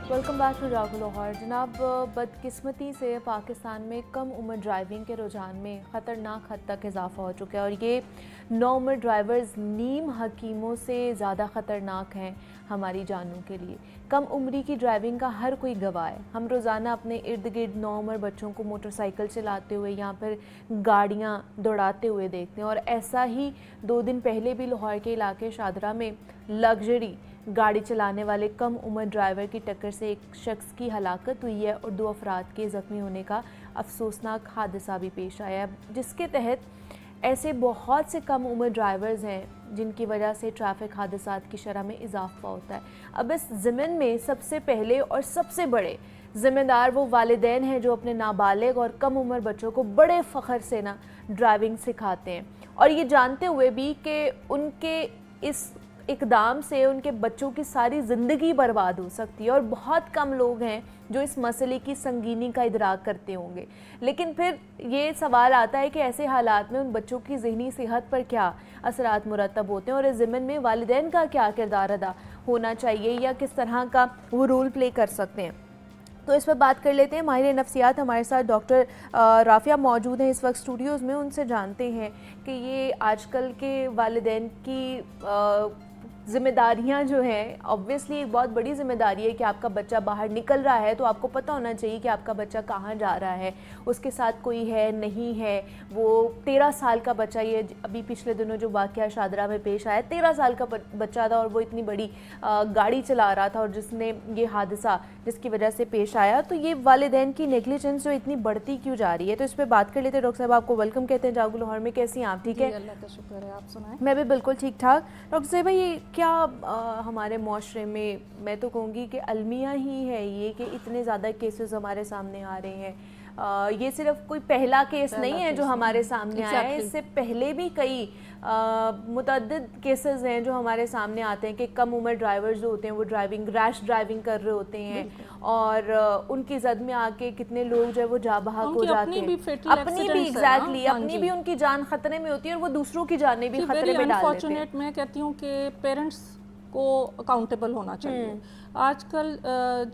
Welcome back to जागो लाहौर। जनाब, बदकिस्मती से पाकिस्तान में कम उम्र ड्राइविंग के रुझान में ख़तरनाक हद तक इजाफ़ा हो चुका है और ये नौउम्र ड्राइवर्स नीम हकीमों से ज़्यादा ख़तरनाक हैं हमारी जानों के लिए। कम उम्री की ड्राइविंग का हर कोई गवाह है। हम रोज़ाना अपने इर्द गिर्द नौउम्र बच्चों को मोटरसाइकिल चलाते हुए या फिर गाड़ियाँ दौड़ाते हुए देखते हैं और ऐसा ही 2 दिन पहले भी लाहौर के इलाके शादरा में लग्जरी गाड़ी चलाने वाले कम उम्र ड्राइवर की टक्कर से एक शख्स की हलाकत हुई है और 2 अफराद के ज़ख्मी होने का अफसोसनाक हादसा भी पेश आया है, जिसके तहत ऐसे बहुत से कम उम्र ड्राइवर्स हैं जिनकी वजह से ट्रैफिक हादसात की शरह में इजाफा होता है। अब इस ज़िम्न में सबसे पहले और सबसे बड़े ज़िम्मेदार वो वालिदैन हैं जो अपने नाबालिग और कम उम्र बच्चों को बड़े फ़ख्र से ड्राइविंग सिखाते हैं और ये जानते हुए भी कि उनके इस इक़दाम से उनके बच्चों की सारी ज़िंदगी बर्बाद हो सकती है और बहुत कम लोग हैं जो इस मसले की संगीनी का इदराक करते होंगे। लेकिन फिर ये सवाल आता है कि ऐसे हालात में उन बच्चों की ज़हनी सेहत पर क्या असरात मुरतब होते हैं और इस ज़िम्न में वालिदैन का क्या किरदार अदा होना चाहिए या किस तरह का वो रोल प्ले कर सकते हैं। तो इस पर बात कर लेते हैं। माहिर नफ्सियात हमारे साथ डॉक्टर राफिया मौजूद हैं इस वक्त स्टूडियोज़ में। उनसे जानते हैं कि ये आजकल के वालिदैन की ज़िम्मेदारियाँ जो हैं, ऑब्वियसली एक बहुत बड़ी ज़िम्मेदारी है कि आपका बच्चा बाहर निकल रहा है तो आपको पता होना चाहिए कि आपका बच्चा कहाँ जा रहा है, उसके साथ कोई है नहीं है। वो 13 साल का बच्चा, ये अभी पिछले दिनों जो वाक़या शादरा में पेश आया, 13 साल का बच्चा था और वो इतनी बड़ी गाड़ी चला रहा था और जिसने ये हादसा जिसकी वजह से पेश आया। तो ये वालिदैन की नेगलिजेंस जो इतनी बढ़ती क्यों जा रही है, तो इस पर बात कर लेते हैं। डॉक्टर साहब, आपको वेलकम कहते हैं जागो लाहौर में। कैसी हैं आप? ठीक है, अल्लाह का शुक्र है, आप सुनाएं। मैं भी बिल्कुल ठीक ठाक। डॉक्टर साहब, ये क्या हमारे माशरे में, मैं तो कहूँगी कि अलमिया ही है ये कि इतने ज़्यादा केसेस हमारे सामने आ रहे हैं। ये सिर्फ कोई पहला केस नहीं है जो हमारे सामने आया है, इससे पहले भी कई मुतअद्दिद केसेस हैं जो हमारे सामने आते हैं कि कम उम्र ड्राइवर्स जो होते हैं वो रैश ड्राइविंग कर रहे होते हैं और उनकी जद में आके कितने लोग जो है वो जा बहक हो जाते हैं। अपनी भी एग्जैक्टली अपनी भी उनकी जान खतरे में होती है और वो दूसरों की जानें भी खतरे में डाल देते हैं। मैं कहती हूँ कि पेरेंट्स को अकाउंटेबल होना चाहिए। आजकल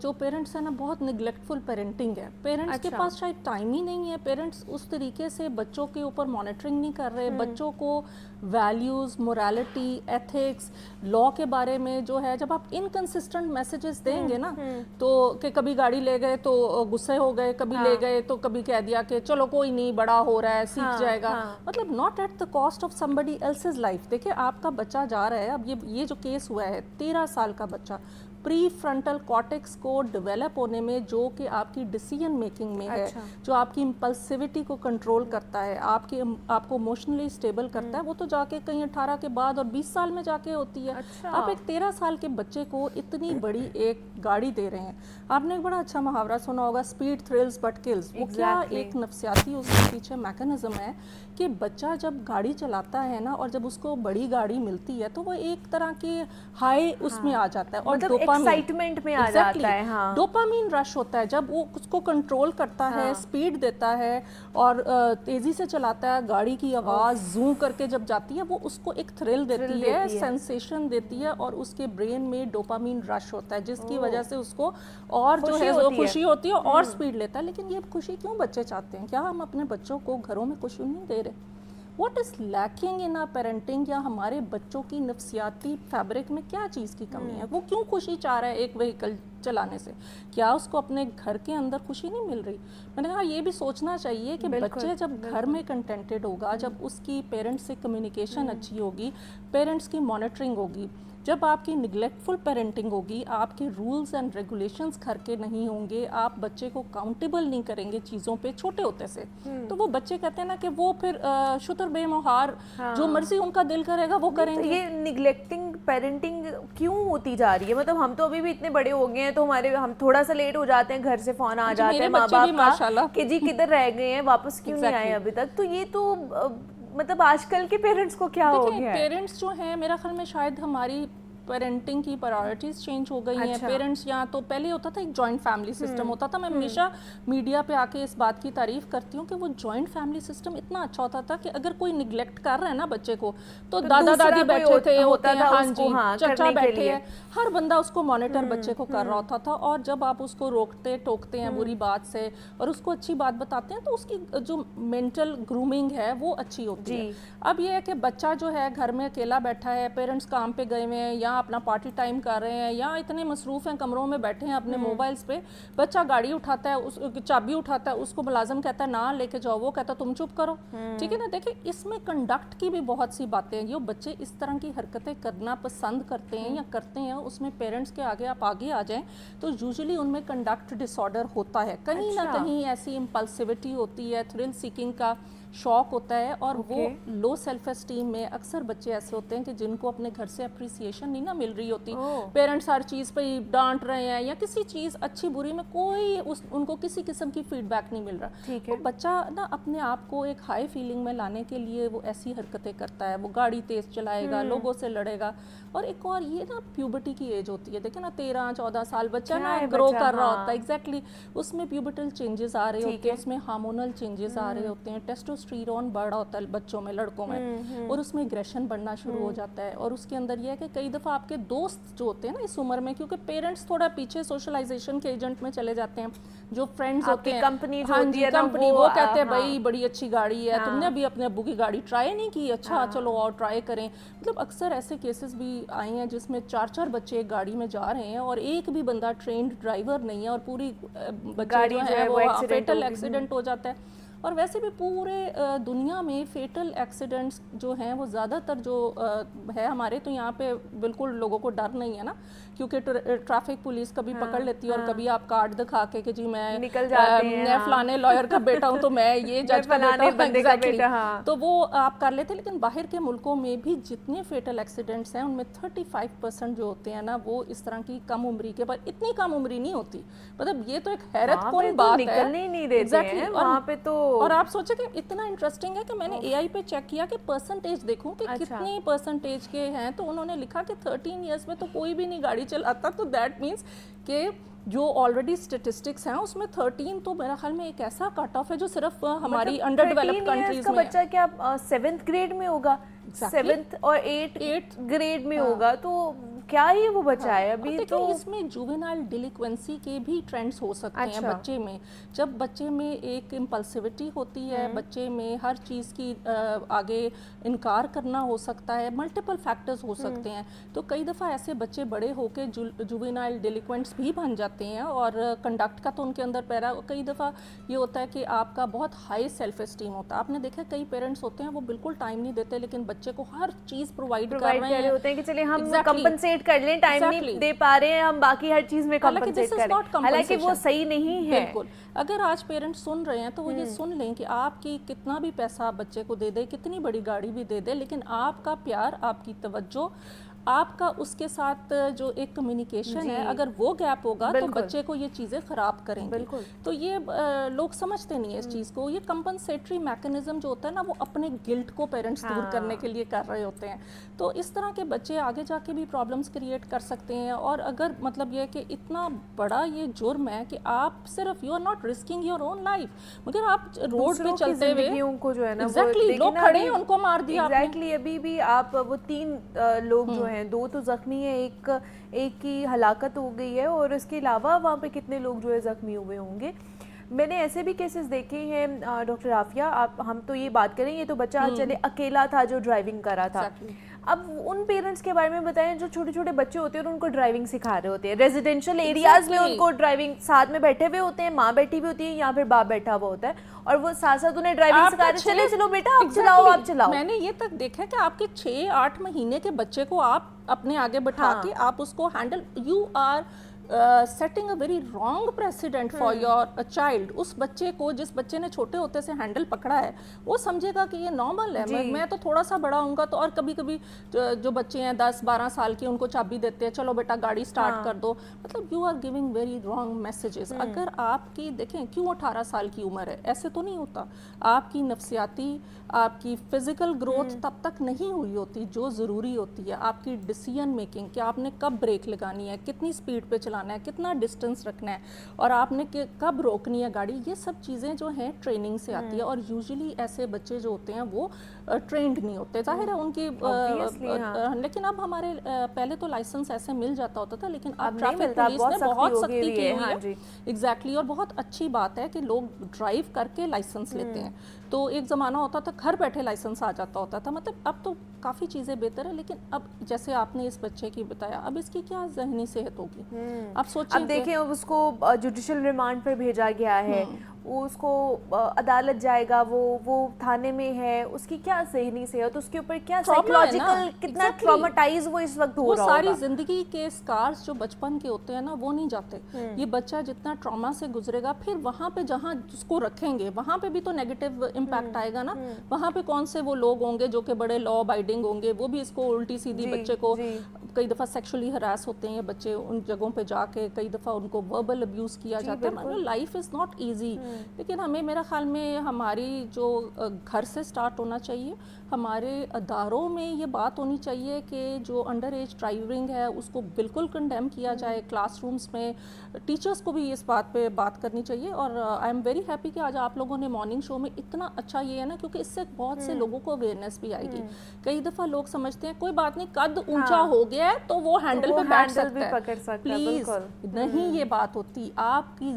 जो पेरेंट्स हैं ना, बहुत निगलेक्टफुल पेरेंटिंग है। पेरेंट्स के पास शायद टाइम ही नहीं है। पेरेंट्स उस तरीके से बच्चों के ऊपर मॉनिटरिंग नहीं कर रहे। बच्चों को वैल्यूज़, मोरालिटी, एथिक्स, लॉ के बारे में जो है, जब आप इनकंसिस्टेंट मैसेजेस देंगे ना, तो कि कभी गाड़ी ले गए तो गुस्से हो गए, कभी ले गए तो कभी कह दिया कि चलो कोई नहीं, बड़ा हो रहा है, सीख जाएगा। मतलब not at the cost of somebody else's life. देखिए, आपका बच्चा जा रहा है, अब ये जो केस हुआ है, 13 साल का बच्चा, प्री फ्रंटल कॉर्टेक्स को डेवलप होने में, जो कि आपकी डिसीजन मेकिंग में है, जो आपकी इम्पल्सिविटी को कंट्रोल करता है, आपको इमोशनली स्टेबल करता है, वो तो जाके कहीं 18 के बाद और 20 साल में जाके होती है। आप एक 13 साल के बच्चे को इतनी बड़ी एक गाड़ी दे रहे हैं। आपने एक बड़ा अच्छा मुहावरा सुना होगा, स्पीड थ्रिल्स बट किल्स। वो क्या एक नफ्सियाती उसके पीछे मैकेनिज्म है कि बच्चा जब गाड़ी चलाता है ना, और जब उसको बड़ी गाड़ी मिलती है तो वो एक तरह की हाई उसमें आ जाता है और एक्साइटमेंट में आ जाता है। हाँ, डोपामीन रश होता है जब वो उसको कंट्रोल करता है, स्पीड देता है और तेजी से चलाता है। गाड़ी की आवाज जूम करके जब जाती है, वो उसको एक थ्रिल देती है, सेंसेशन देती है और उसके ब्रेन में डोपामीन रश होता है, जिसकी वजह से उसको और जो है वो खुशी होती है और स्पीड लेता है। लेकिन ये खुशी क्यों बच्चे चाहते हैं? क्या हम अपने बच्चों को घरों में खुशी नहीं दे रहे? What is lacking in our parenting? या हमारे बच्चों की नफ्सियाती फैब्रिक में क्या चीज़ की कमी है? वो क्यों खुशी चाह रहा है एक व्हीकल चलाने से? क्या उसको अपने घर के अंदर खुशी नहीं मिल रही? मैंने कहा ये भी सोचना चाहिए कि बच्चे जब घर में कंटेंटेड होगा, जब उसकी पेरेंट्स से कम्युनिकेशन अच्छी होगी, पेरेंट्स की मॉनिटरिंग होगी, जब आपकी निगलेक्टफुल पेरेंटिंग होगी, आपके रूल्स एंड रेगुलेशंस घर के नहीं होंगे, आप बच्चे को काउंटेबल नहीं करेंगे चीज़ों पे छोटे होते से, तो वो बच्चे कहते हैं ना कि वो फिर शुतर बेमोहार, जो मर्जी उनका दिल करेगा वो करेंगे। तो ये निगलेक्टिंग पेरेंटिंग क्यों होती जा रही है? मतलब हम तो अभी भी इतने बड़े हो गए हैं, तो हम थोड़ा सा लेट हो जाते हैं, घर से फोन आ जाते हैं माँ बाप का कि जी किधर रह गए हैं, वापस क्यों नहीं आए अभी तक। तो ये तो मतलब आजकल के पेरेंट्स को क्या हो गया है? पेरेंट्स जो हैं, मेरा ख्याल में शायद हमारी पेरेंटिंग की प्रायोरिटीज़ चेंज हो गई हैं। पेरेंट्स यहाँ तो पहले होता था एक जॉइंट फैमिली सिस्टम होता था। मैं हमेशा मीडिया पे आके इस बात की तारीफ करती हूँ कि वो जॉइंट फैमिली सिस्टम इतना अच्छा होता था कि अगर कोई निगलेक्ट कर रहा है ना बच्चे को तो दादा दादी बैठे थे होते हैं, हाँ जी, चचा बैठे हैं, हर बंदा उसको मॉनिटर बच्चे को कर रहा होता था। और जब आप उसको रोकते टोकते हैं बुरी बात से और उसको अच्छी बात बताते हैं तो उसकी जो मेंटल ग्रूमिंग है वो अच्छी होती है। अब ये है कि बच्चा जो है घर में अकेला बैठा है, पेरेंट्स काम पे गए हुए हैं या अपना पार्टी टाइम कर रहे हैं या इतने मसरूफ हैं, कमरों में बैठे हैं अपने मोबाइल्स पे, बच्चा गाड़ी उठाता है, उस चाबी उठाता है, उसको मुलाजिम कहता है ना लेके जाओ, वो कहता है तुम चुप करो, ठीक है ना। देखिए इसमें कंडक्ट की भी बहुत सी बातें हैं। जो बच्चे इस तरह की हरकतें करना पसंद करते हैं या करते हैं, उसमें पेरेंट्स के आगे आप आगे आ जाएं तो यूजुअली उनमें कंडक्ट डिसऑर्डर होता है, कहीं ना कहीं ऐसी इम्पल्सिविटी होती है, थ्रिल सीकिंग का शौक होता है। और वो लो सेल्फ एस्टीम में अक्सर बच्चे ऐसे होते हैं कि जिनको अपने घर से अप्रिसिएशन नहीं ना मिल रही होती, पेरेंट्स हर चीज़ पे डांट रहे हैं या किसी चीज़ अच्छी बुरी में कोई उनको किसी किस्म की फीडबैक नहीं मिल रहा, तो बच्चा ना अपने आप को एक हाई फीलिंग में लाने के लिए वो ऐसी हरकतें करता है, वो गाड़ी तेज चलाएगा, लोगों से लड़ेगा। और एक और ये ना प्यूबर्टी की एज होती है, देखिए ना 13-14 साल बच्चा ना ग्रो कर रहा होता है, एग्जैक्टली उसमें प्यूबर्टल चेंजेस आ रहे होते हैं, उसमें हार्मोनल चेंजेस आ रहे होते हैं, टेस्टोस्टेरोन बढ़ रहा होता है बच्चों में, लड़कों में, और उसमें एग्रेशन बढ़ना शुरू हो जाता है। और उसके अंदर ये है कि कई दफ़ा आपके दोस्त जो होते हैं ना इस उम्र में, क्योंकि पेरेंट्स थोड़ा पीछे सोशलाइजेशन के एजेंट में चले जाते हैं, जो फ्रेंड्स होते हैं कंपनी जो होती है कंपनी, वो कहते हैं भाई बड़ी अच्छी गाड़ी है, तुमने अभी अपने अब्बू की गाड़ी ट्राई नहीं की, अच्छा चलो और ट्राई करें। मतलब अक्सर ऐसे केसेस भी आए हैं जिसमें 4-4 बच्चे एक गाड़ी में जा रहे हैं और एक भी बंदा ट्रेन्ड ड्राइवर नहीं है और पूरी गाड़ी जो है वो फेटल एक्सीडेंट हो जाता है। और वैसे भी पूरे दुनिया में फेटल एक्सीडेंट्स जो हैं वो ज़्यादातर जो है हमारे, तो यहाँ पे बिल्कुल लोगों को डर नहीं है ना, क्योंकि ट्रैफिक पुलिस कभी पकड़ लेती है और कभी आप कार्ड दिखा के कि जी मैं निकल जाते हैं, मैं फलाने लॉयर का बेटा हूँ तो मैं ये जज का बेटा, तो वो आप कर लेते हैं। लेकिन बाहर के मुल्कों में भी जितने फेटल एक्सीडेंट्स हैं उनमें 35% जो होते हैं ना वो इस तरह की कम उम्री के, पर इतनी कम उम्री नहीं होती। मतलब ये तो एक हैरत कौन बात है, निकलने ही नहीं देते हैं वहाँ पे तो। और आप सोचे कि इतना इंटरेस्टिंग है कि मैंने एआई पे चेक किया कि परसेंटेज देखूं कि कितनी परसेंटेज के हैं, तो उन्होंने लिखा कि 13 इयर्स में तो कोई भी नहीं गाड़ी चलाता, तो दैट मीन्स कि जो ऑलरेडी स्टेटिस्टिक्स हैं उसमें 13 तो मेरा ख्याल में एक ऐसा कट ऑफ है जो सिर्फ हमारी अंडर डेवलप्ड कंट्रीज में। बच्चा क्या 7th ग्रेड में होगा, 7th और 8th ग्रेड में होगा, तो क्या ही वो बच्चा है अभी। तो इसमें जुवेनाइल डिलिक्वेंसी के भी ट्रेंड्स हो सकते हैं बच्चे में। जब बच्चे में एक इम्पल्सिविटी होती है, बच्चे में हर चीज़ की आगे इनकार करना हो सकता है, मल्टीपल फैक्टर्स हो सकते हैं, तो कई दफ़ा ऐसे बच्चे बड़े होकर जुवेनाइल डिलिक्वेंट्स भी बन जाते हैं। और कंडक्ट का तो उनके अंदर पैरा, कई दफ़ा ये होता है कि आपका बहुत हाई सेल्फ एस्टीम होता है। आपने देखा कई पेरेंट्स होते हैं वो बिल्कुल टाइम नहीं देते, लेकिन बच्चे को हर चीज़ प्रोवाइड कर रहे होते हैं कि चलिए हम कंपनसेट कर लें, टाइम नहीं दे पा रहे हैं हम, बाकी हर चीज में कंपनसेट करें, हालांकि वो सही नहीं है। बिल्कुल, अगर आज पेरेंट्स सुन रहे हैं तो वो ये सुन लें कि आपकी कितना भी पैसा आप बच्चे को दे दे, कितनी बड़ी गाड़ी भी दे दे, लेकिन आपका प्यार, आपकी तवज्जो, आपका उसके साथ जो एक कम्युनिकेशन है, अगर वो गैप होगा तो बच्चे को ये चीज़ें ख़राब करेंगे। तो ये लोग समझते नहीं है इस चीज़ को। ये कंपनसेटरी मैकेनिज्म जो होता है ना वो अपने गिल्ट को पेरेंट्स दूर करने के लिए कर रहे होते हैं। तो इस तरह के बच्चे आगे जाके भी प्रॉब्लम्स क्रिएट कर सकते हैं। और अगर मतलब ये कि इतना बड़ा ये जुर्म है कि आप सिर्फ you are not risking your own life, मगर आप रोड पे चलते हुए उनको जो है ना लोग खड़े हैं उनको मार दिया। अभी भी आप वो 3 लोग जो हैं, 2 तो जख्मी है, एक की हलाकत हो गई है, और इसके अलावा वहाँ पे कितने लोग जो है जख्मी हुए होंगे। मैंने ऐसे भी केसेस देखे हैं डॉक्टर आफिया, हम तो ये बात करें, ये तो बच्चा चले अकेला था जो ड्राइविंग कर रहा था। अब उन पेरेंट्स के बारे में बताएं जो छोटे छोटे बच्चे होते हैं और उनको ड्राइविंग सिखा रहे होते हैं, रेजिडेंशियल एरियाज में उनको ड्राइविंग, साथ में बैठे हुए होते हैं, माँ बैठी हुई होती है या फिर बाप बैठा हुआ होता है, और वो साथ साथ उन्हें ड्राइविंग सिखा रहे, चले चलो बेटा आप चलाओ, आप चलाओ। मैंने ये तक देखा कि आपके 6-8 महीने के बच्चे को आप अपने आगे बैठा के आप उसको handle, you are setting a very wrong precedent for your child. उस बच्चे को, जिस बच्चे ने छोटे होते से हैंडल पकड़ा है, वो समझेगा कि ये नॉर्मल है, मैं तो थोड़ा सा बड़ा हूँगा तो। और कभी कभी जो बच्चे हैं 10-12 साल के, उनको चाबी देते हैं, चलो बेटा गाड़ी स्टार्ट कर दो, मतलब you are giving very wrong messages. अगर आपकी, देखें क्यों 18 साल की उम्र है, ऐसे तो नहीं होता। आपकी नफ्सियाती, आपकी फिजिकल ग्रोथ तब तक नहीं हुई होती जो ज़रूरी होती है। आपकी डिसीजन मेकिंग, कि आपने कब ब्रेक लगानी है, कितनी स्पीड पे चलाना है, कितना डिस्टेंस रखना है, और आपने कब रोकनी है गाड़ी, ये सब चीज़ें जो हैं ट्रेनिंग से आती है। और यूजुअली ऐसे बच्चे जो होते हैं वो ट्रेंड नहीं होते, जाहिर है उनकी लेकिन अब हमारे पहले तो लाइसेंस ऐसे मिल जाता होता था, लेकिन अब ट्रैफिक पुलिस ने बहुत सख्ती की हुई है। एग्जैक्टली, और बहुत अच्छी बात है कि लोग ड्राइव करके लाइसेंस लेते हैं। तो एक ज़माना होता था घर बैठे लाइसेंस आ जाता होता था, मतलब अब तो काफ़ी चीज़ें बेहतर है। लेकिन अब जैसे आपने इस बच्चे की बताया, अब इसकी क्या ज़हनी सेहत होगी, अब सोचिए। अब देखें, अब उसको जुडिशियल रिमांड पर भेजा गया है, उसको अदालत जाएगा, वो थाने में है, उसकी क्या ज़हनी सेहत, उसके ऊपर क्या साइकोलॉजिकल, कितना ट्रॉमेटाइज वो इस वक्त हो रहा होगा। सारी जिंदगी के स्कार्स जो बचपन के होते हैं ना, वो नहीं जाते। ये बच्चा जितना ट्रॉमा से गुजरेगा, फिर वहाँ पे जहाँ उसको रखेंगे वहाँ पे भी तो नेगेटिव इम्पैक्ट आएगा ना। वहाँ पे कौन से वो लोग होंगे जो कि बड़े लॉ अबाइडिंग होंगे, वो भी इसको उल्टी सीधी, बच्चे को कई दफ़ा सेक्सुअली हरास होते हैं बच्चे उन जगहों पे जाके, कई दफ़ा उनको वर्बल अब्यूज़ किया जाता है। मतलब लाइफ इज़ नॉट ईजी। लेकिन हमें, मेरा ख्याल में हमारी जो घर से स्टार्ट होना चाहिए, हमारे अदारों में ये बात होनी चाहिए कि जो अंडर एज ड्राइविंग है उसको बिल्कुल कंडेम किया जाए। क्लासरूम्स में टीचर्स को भी इस बात पे बात करनी चाहिए। और आई एम वेरी हैप्पी कि आज आप लोगों ने मॉर्निंग शो में, इतना अच्छा ये है ना, क्योंकि इससे बहुत से लोगों को अवेयरनेस भी आएगी। कई दफ़ा लोग समझते हैं कोई बात नहीं, कद ऊंचा हो गया है तो वो हैंडल पे बैठ सकता है, प्लीज़ नहीं, ये बात होती। आपकी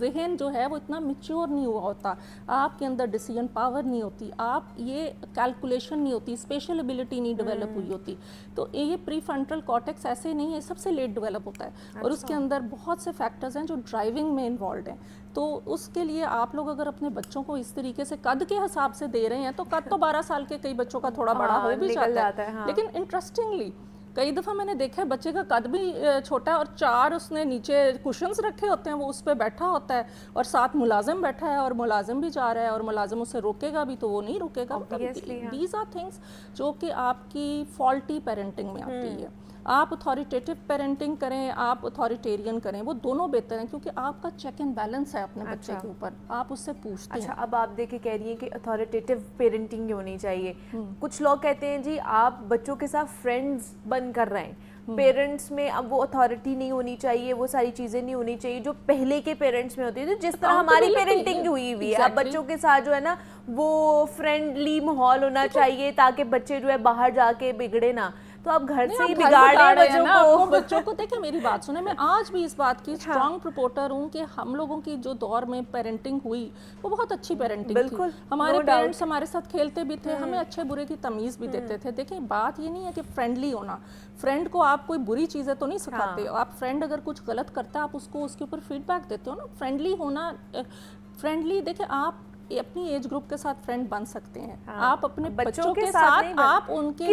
जहन जो है वो इतना मैच्योर नहीं हुआ होता, आपके अंदर डिसीजन पावर नहीं होती, आप ये कैलकुलेशन नहीं होती, स्पेशल एबिलिटी नहीं डेवलप हुई होती। तो ये प्री फ्रंटल कॉर्टेक्स ऐसे नहीं है, सबसे लेट डेवलप होता है। और उसके अंदर बहुत से फैक्टर्स हैं जो ड्राइविंग में इन्वॉल्व हैं। तो उसके लिए आप लोग अगर अपने बच्चों को इस तरीके से कद के हिसाब से दे रहे हैं, तो कद तो 12 साल के कई बच्चों का थोड़ा बड़ा हो भी जाता है। लेकिन इंटरेस्टिंगली कई दफ़ा मैंने देखा है बच्चे का कद भी छोटा है और 4 उसने नीचे कुशन्स रखे होते हैं, वो उस पर बैठा होता है और साथ मुलाजिम बैठा है और मुलाजिम भी जा रहा है और मुलाजिम उसे रोकेगा भी तो वो नहीं रुकेगा। दीज आर थिंग्स जो कि आपकी फॉल्टी पेरेंटिंग में आती है। आप अथॉरिटेटिव पेरेंटिंग करें, आप अथॉरिटेरियन करें, वो दोनों बेहतर हैं क्योंकि आपका चेक एंड बैलेंस है अपने बच्चे के ऊपर, आप उससे पूछते हैं। अब आप देखिए कह रही हैं कि अथॉरिटेटिव पेरेंटिंग होनी चाहिए। कुछ लोग कहते हैं जी आप बच्चों के साथ फ्रेंड्स बन कर रहे हैं, पेरेंट्स में अब वो अथॉरिटी नहीं होनी चाहिए, वो सारी चीज़ें नहीं होनी चाहिए जो पहले के पेरेंट्स में होती थी, जिस तरह हमारी पेरेंटिंग हुई है। अब बच्चों के साथ जो है ना वो फ्रेंडली माहौल होना चाहिए ताकि बच्चे जो है बाहर जाके बिगड़े ना। तो आप घर से ही बिगाड़ रहे हैं बच्चों को। देखिए मेरी बात सुने, मैं आज भी इस बात की स्ट्रॉन्ग प्रपोर्टर हूँ कि हम लोगों की जो दौर में पेरेंटिंग हुई वो बहुत अच्छी पेरेंटिंग थी। हमारे पेरेंट्स हमारे साथ खेलते भी थे, हमें अच्छे बुरे की तमीज़ भी देते थे। देखिए बात ये नहीं है कि फ्रेंडली होना, फ्रेंड को आप कोई बुरी चीज़ें तो नहीं सिखाते। आप फ्रेंड अगर कुछ गलत करता है आप उसको उसके ऊपर फीडबैक देते हो ना। फ्रेंडली होना, फ्रेंडली, देखिए आप अपनी एज ग्रुप के साथ फ्रेंड बन सकते हैं। आप अपने बच्चों के साथ आप उनके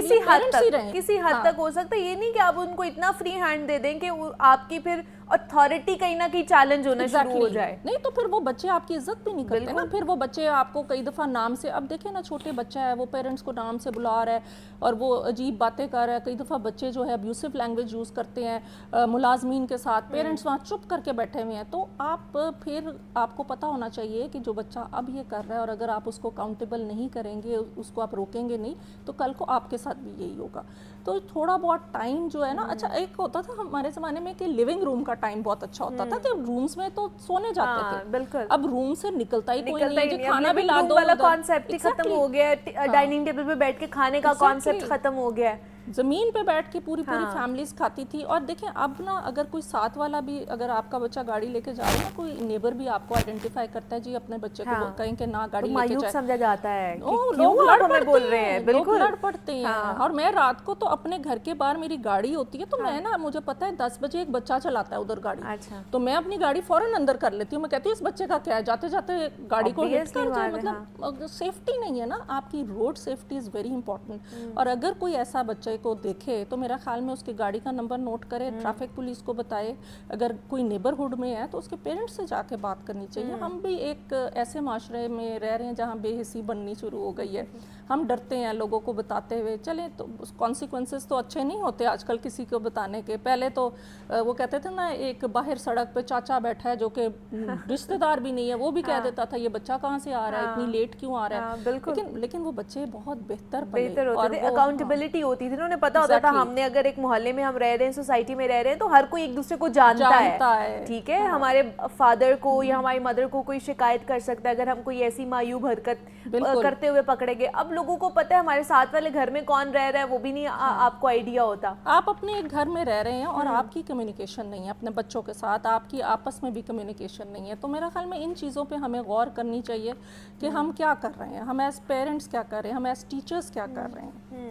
किसी हद तक हो सकता है। ये नहीं कि आप उनको इतना फ्री हैंड दे दें कि आपकी फिर अथॉरिटी कहीं ना कहीं चैलेंज होना शुरू हो जाए। नहीं तो फिर वो बच्चे आपकी इज्जत भी नहीं करते ना। फिर वो बच्चे आपको कई दफ़ा नाम से, अब देखें ना छोटे बच्चा है वो पेरेंट्स को नाम से बुला रहा है और वो अजीब बातें कर रहा है। कई दफ़ा बच्चे जो है अब्यूसिव लैंग्वेज यूज़ करते हैं मुलाजमीन के साथ, पेरेंट्स वहाँ चुप करके बैठे हुए हैं। तो आप फिर आपको पता होना चाहिए कि जो बच्चा अब ये कर रहा है और अगर आप उसको अकाउंटेबल नहीं करेंगे, उसको आप रोकेंगे नहीं, तो कल को आपके साथ भी यही होगा। तो थोड़ा बहुत टाइम जो है ना, अच्छा एक होता था हमारे ज़माने में कि लिविंग रूम का टाइम बहुत अच्छा होता था कि रूम्स में तो सोने जाते थे। बिल्कुल। अब रूम से निकलता ही कोई नहीं है, खाना भी ला दो वाला कॉन्सेप्ट ही खत्म हो गया है। डाइनिंग टेबल पे बैठ के खाने का कॉन्सेप्ट खत्म हो गया है। ज़मीन पे बैठ के पूरी फैमिलीज खाती थी। और देखें अब ना अगर कोई साथ वाला भी, अगर आपका बच्चा गाड़ी लेके जा रहा है ना, कोई नेबर भी आपको आइडेंटिफाई करता है जी अपने बच्चे को कहीं के ना गाड़ी लेके जाए, समझा जाता है कि लोग लड़ बोल रहे हैं, बिल्कुल लड़ पड़ते हैं। और मैं रात को तो अपने घर के बाहर मेरी गाड़ी होती है तो मैं ना, मुझे पता है 10 बजे एक बच्चा चलाता है उधर गाड़ी, तो मैं अपनी गाड़ी फौरन अंदर कर लेती हूँ। मैं कहती हूँ इस बच्चे का क्या है, जाते जाते गाड़ी को हिट कर जाए। मतलब सेफ्टी नहीं है ना, आपकी road safety is very important. और अगर कोई ऐसा बच्चे کو دیکھے تو میرا خیال میں اس کی گاڑی کا نمبر نوٹ کرے, ٹریفک پولیس کو بتائے, اگر کوئی نیبرہڈ میں ہے تو اس کے پیرنٹس سے جا کے بات کرنی چاہیے. ہم بھی ایک ایسے معاشرے میں رہ رہے ہیں جہاں بے حسی بننی شروع ہو گئی ہے. ہم ڈرتے ہیں لوگوں کو بتاتے ہوئے. چلیں تو کانسیکوینسز تو اچھے نہیں ہوتے آج کل کسی کو بتانے کے. پہلے تو وہ کہتے تھے نا, ایک باہر سڑک پہ چاچا بیٹھا ہے جو کہ رشتہ دار بھی نہیں ہے, وہ بھی کہہ دیتا تھا یہ بچہ کہاں سے آ رہا ہے, اتنی لیٹ کیوں آ رہا ہے. لیکن وہ بچے بہت بہتر ہوتے تھے, اکاؤنٹیبلٹی ہوتی تھی, انہوں نے پتا ہوتا تھا ہم نے اگر ایک محلے میں ہم رہ رہے ہیں, سوسائٹی میں رہ رہے ہیں, تو ہر کوئی ایک دوسرے کو جانتا ہے. ٹھیک ہے, ہمارے فادر کو یا ہماری مدر کو کوئی شکایت کر سکتا ہے اگر ہم کوئی ایسی معیوب حرکت کرتے ہوئے پکڑے گئے. اب لوگوں کو پتہ ہے ہمارے ساتھ والے گھر میں کون رہ رہا ہے, وہ بھی نہیں آپ کو آئیڈیا ہوتا. آپ اپنے ایک گھر میں رہ رہے ہیں اور آپ کی کمیونیکیشن نہیں ہے اپنے بچوں کے ساتھ, آپ کی آپس میں بھی کمیونیکیشن نہیں ہے. تو میرا خیال میں ان چیزوں پہ ہمیں غور کرنی چاہیے کہ ہم کیا کر رہے ہیں, ہم ایز پیرنٹس کیا کر رہے ہیں, ہم ایز ٹیچرز کیا کر رہے ہیں.